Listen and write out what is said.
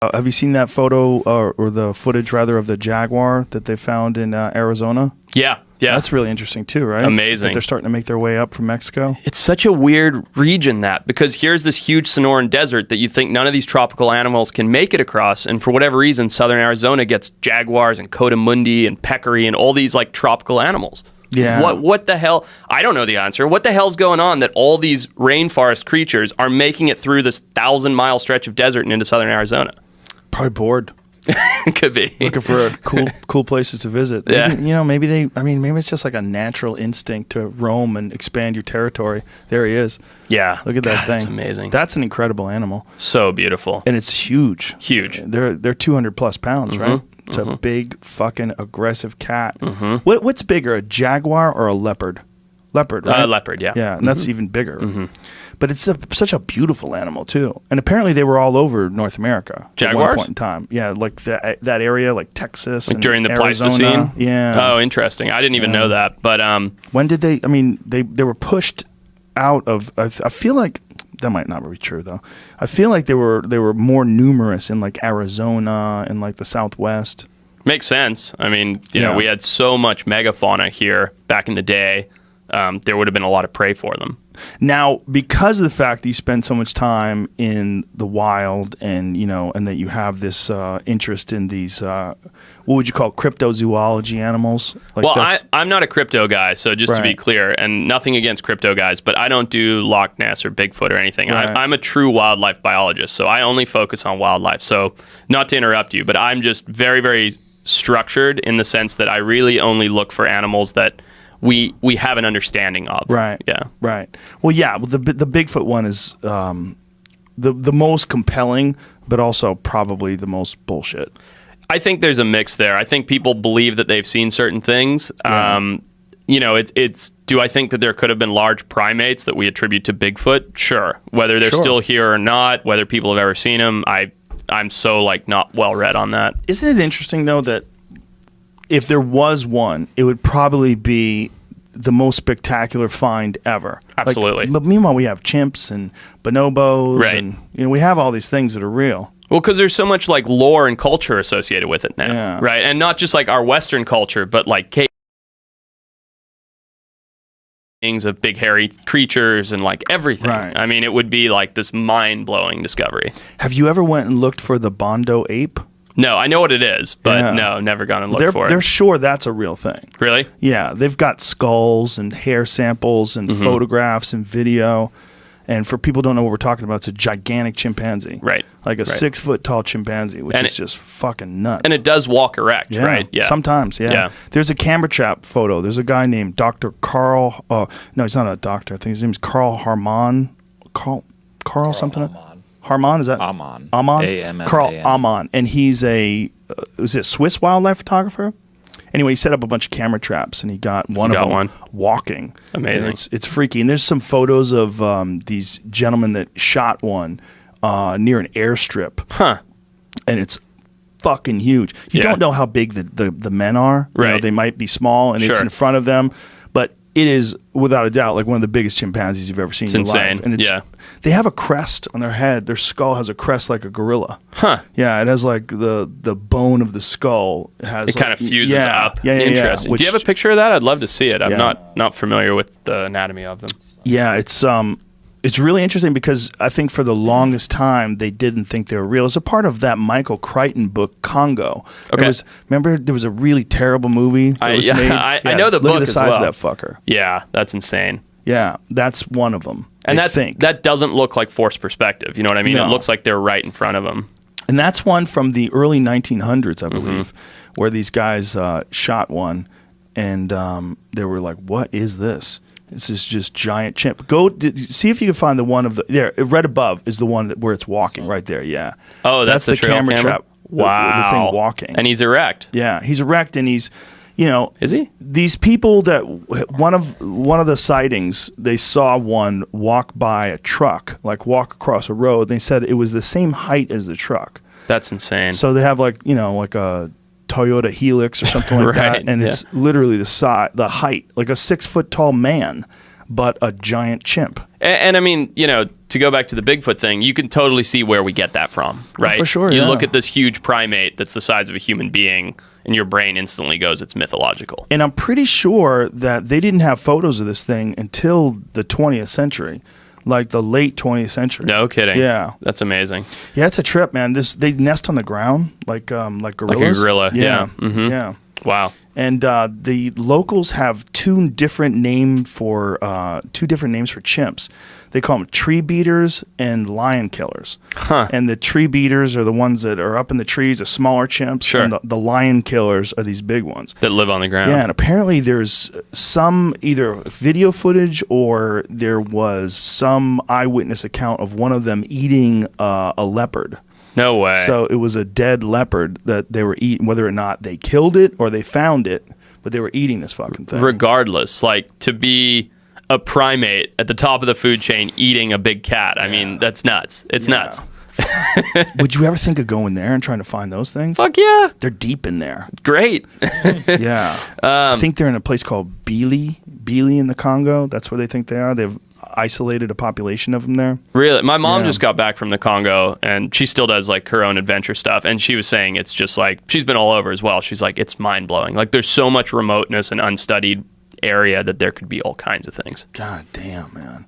Have you seen that photo or the footage rather of the Jaguar that they found in Arizona? Yeah. That's really interesting too, right? Amazing. That they're starting to make their way up from Mexico. It's such a weird region because here's this huge Sonoran desert that you think none of these tropical animals can make it across, and for whatever reason, southern Arizona gets jaguars and Coatimundi and peccary and all these like tropical animals. Yeah. What the hell? I don't know the answer. What the hell's going on that all these rainforest creatures are making it through this 1,000-mile stretch of desert and into southern Arizona? Probably bored. Could be. Looking for cool places to visit. Maybe, maybe it's just like a natural instinct to roam and expand your territory. There he is. Yeah. Look at that thing. It's amazing. That's an incredible animal. So beautiful. And it's huge. Huge. They're 200 plus pounds, right? It's a big fucking aggressive cat. What's bigger, a jaguar or a leopard? Leopard, right? Leopard, yeah. Yeah, and that's even bigger. But it's such a beautiful animal too. And apparently they were all over North America Jaguars? at one point in time. Yeah, like that area, like Texas, like and during the Arizona. Pleistocene. Yeah. Oh, interesting. I didn't even know that. But when did they? I mean, they were pushed out of. I feel like that might not be true though. I feel like they were more numerous in like Arizona and like the Southwest. Makes sense. I mean, you know, we had so much megafauna here back in the day. There would have been a lot of prey for them. Now, because of the fact that you spend so much time in the wild, and and that you have this interest in these, what would you call cryptozoology animals? Like well, I'm not a crypto guy, so just to be clear, and nothing against crypto guys, but I don't do Loch Ness or Bigfoot or anything. Right. I'm a true wildlife biologist, so I only focus on wildlife. So, not to interrupt you, but I'm just very, very structured in the sense that I really only look for animals that we have an understanding of. Right. Yeah. Right. Well, yeah. Well, the Bigfoot one is the most compelling, but also probably the most bullshit. I think there's a mix there. I think people believe that they've seen certain things. Yeah. It's. Do I think that there could have been large primates that we attribute to Bigfoot? Sure. Whether they're still here or not, whether people have ever seen them, I'm so like not well read on that. Isn't it interesting though that if there was one, it would probably be the most spectacular find ever. Absolutely. But meanwhile, we have chimps and bonobos, Right. and we have all these things that are real. Well, because there's so much like lore and culture associated with it now, right? And not just like our Western culture, but like things of big hairy creatures and like everything. Right. I mean, it would be like this mind-blowing discovery. Have you ever went and looked for the Bondo ape? No, I know what it is, but no, never gone and looked for it. They're sure that's a real thing. Really? Yeah, they've got skulls and hair samples and photographs and video. And for people who don't know what we're talking about, it's a gigantic chimpanzee. Right. Like a 6 foot tall chimpanzee, which is just fucking nuts. And it does walk erect, right? Yeah. Sometimes, yeah. There's a camera trap photo. There's a guy named Dr. Carl. No, he's not a doctor. I think his name's Carl Harmon. Carl something? Harmon, is that? Amon. Amon? A-M-M-A-N. Carl Amon. And he's a Swiss wildlife photographer? Anyway, he set up a bunch of camera traps, and he got one of them walking. Amazing. And it's freaky. And there's some photos of these gentlemen that shot one near an airstrip. Huh. And it's fucking huge. You don't know how big the men are. Right. They might be small, and it's in front of them. But it is, without a doubt, like one of the biggest chimpanzees you've ever seen in your insane. life. And they have a crest on their head. Their skull has a crest like a gorilla. Huh. Yeah, it has like the bone of the skull. It kind of fuses up. Yeah, Interesting. Do you have a picture of that? I'd love to see it. I'm not familiar with the anatomy of them. Yeah, it's really interesting because I think for the longest time they didn't think they were real. It's a part of that Michael Crichton book, Congo. Okay. Remember there was a really terrible movie that was made? I know the book Look at the size as well. of that fucker. Yeah, that's insane. Yeah, that's one of them. And that doesn't look like forced perspective. You know what I mean? No. It looks like they're right in front of them. And that's one from the early 1900s, I believe, where these guys shot one, and they were like, "What is this? This is just giant chimp." See if you can find the one of there. Right above is the one where it's walking right there. Yeah. Oh, that's the trail camera trap. Wow. The thing walking. And he's erect. Yeah, he's erect, and he's, is he? These people that one of the sightings, they saw one walk by a truck, like walk across a road. They said it was the same height as the truck. That's insane. So they have like a Toyota Helix or something like that, and it's literally the height, like a 6 foot tall man, but a giant chimp. And I mean, you know, to go back to the Bigfoot thing, you can totally see where we get that from, right? For sure, You yeah. look at this huge primate that's the size of a human being, and your brain instantly goes, it's mythological. And I'm pretty sure that they didn't have photos of this thing until the 20th century, like the late 20th century. No kidding. Yeah. That's amazing. Yeah, it's a trip, man. They nest on the ground like gorillas. Like a gorilla, yeah. Mm-hmm. Yeah. Wow. And the locals have two different names for chimps. They call them tree beaters and lion killers. Huh. And the tree beaters are the ones that are up in the trees, the smaller chimps. Sure. And the lion killers are these big ones that live on the ground. Yeah, and apparently there's some either video footage or there was some eyewitness account of one of them eating a leopard. No way. So it was a dead leopard that they were eating, whether or not they killed it or they found it, but they were eating this fucking thing. Regardless, like, to be a primate at the top of the food chain eating a big cat, I mean, that's nuts. It's nuts. Would you ever think of going there and trying to find those things? Fuck yeah. They're deep in there. Great. Yeah. I think they're in a place called Bili in the Congo. That's where they think they are. They've isolated a population of them there. Really? My mom just got back from the Congo, and she still does like her own adventure stuff, and she was saying it's just like, she's been all over as well. She's like, it's mind-blowing. Like, there's so much remoteness and unstudied area that there could be all kinds of things. God damn, man.